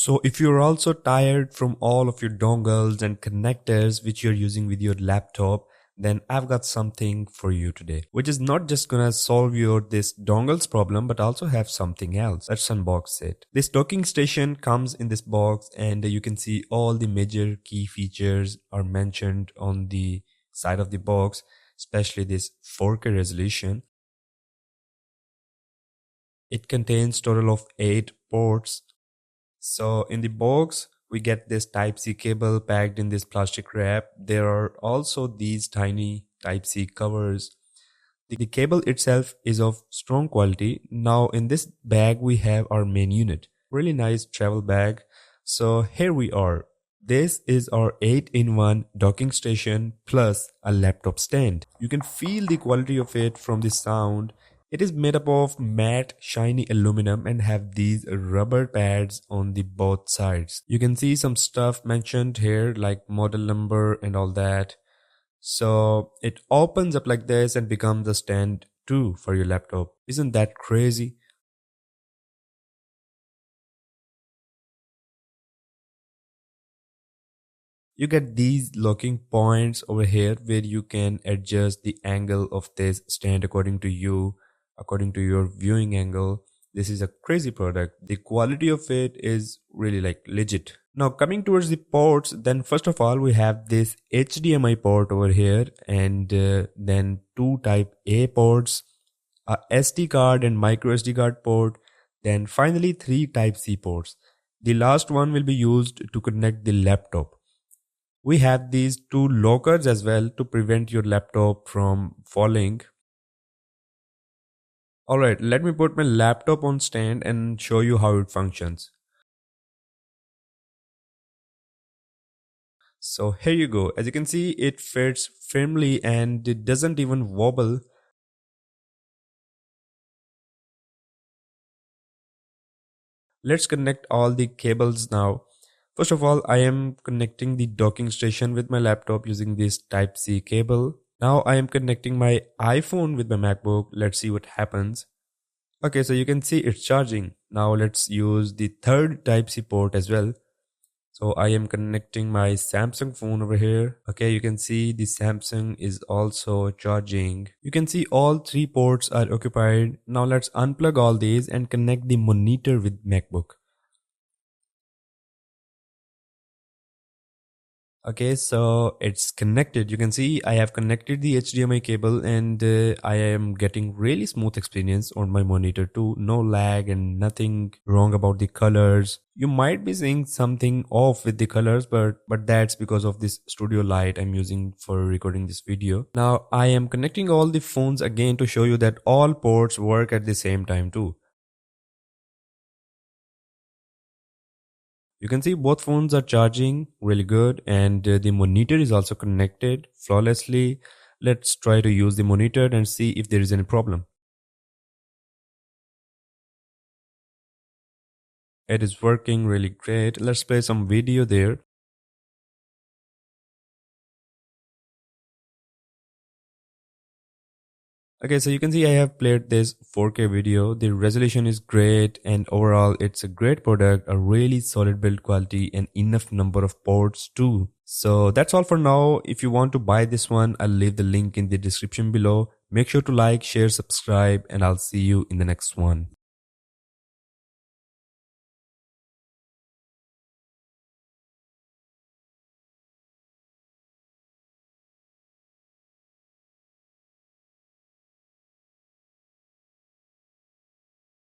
So if you're also tired from all of your dongles and connectors which you're using with your laptop, then I've got something for you today, which is not just gonna solve your this dongles problem, but also have something else. Let's unbox it. This docking station comes in this box, and you can see all the major key features are mentioned on the side of the box, especially this 4K resolution. It contains total of 8 ports. So in the box, we get this Type-C cable packed in this plastic wrap. There are also these tiny Type-C covers. The cable itself is of strong quality. Now in this bag, we have our main unit. Really nice travel bag. So here we are. This is our 8-in-1 docking station plus a laptop stand. You can feel the quality of it from the sound. It is made up of matte, shiny aluminum and have these rubber pads on the both sides. You can see some stuff mentioned here like model number and all that. So it opens up like this and becomes a stand too for your laptop. Isn't that crazy? You get these locking points over here where you can adjust the angle of this stand according to you, according to your viewing angle. This is a crazy product. The quality of it is really like legit. Now coming towards the ports, then first of all we have this HDMI port over here, and then two type A ports, a SD card and microSD card port, then finally three type C ports. The last one will be used to connect the laptop. We have these two lockers as well to prevent your laptop from falling. Alright, let me put my laptop on stand and show you how it functions. So here you go. As you can see, it fits firmly and it doesn't even wobble. Let's connect all the cables now. First of all, I am connecting the docking station with my laptop using this Type-C cable. Now I am connecting my iPhone with my MacBook. Let's see what happens. Okay, so you can see it's charging. Now let's use the third Type-C port as well. So I am connecting my Samsung phone over here. Okay, you can see the Samsung is also charging. You can see all three ports are occupied. Now let's unplug all these and connect the monitor with MacBook. Okay, so it's connected. You can see I have connected the HDMI cable, and I am getting really smooth experience on my monitor too. No lag and nothing wrong about the colors. You might be seeing something off with the colors, but that's because of this studio light I'm using for recording this video. Now I am connecting all the phones again to show you that all ports work at the same time too. You can see both phones are charging really good, and the monitor is also connected flawlessly. Let's try to use the monitor and see if there is any problem. It is working really great. Let's play some video there. Okay, so you can see I have played this 4K video. The resolution is great, and overall it's a great product, a really solid build quality and enough number of ports too. So that's all for now. If you want to buy this one, I'll leave the link in the description below. Make sure to like, share, subscribe, and I'll see you in the next one.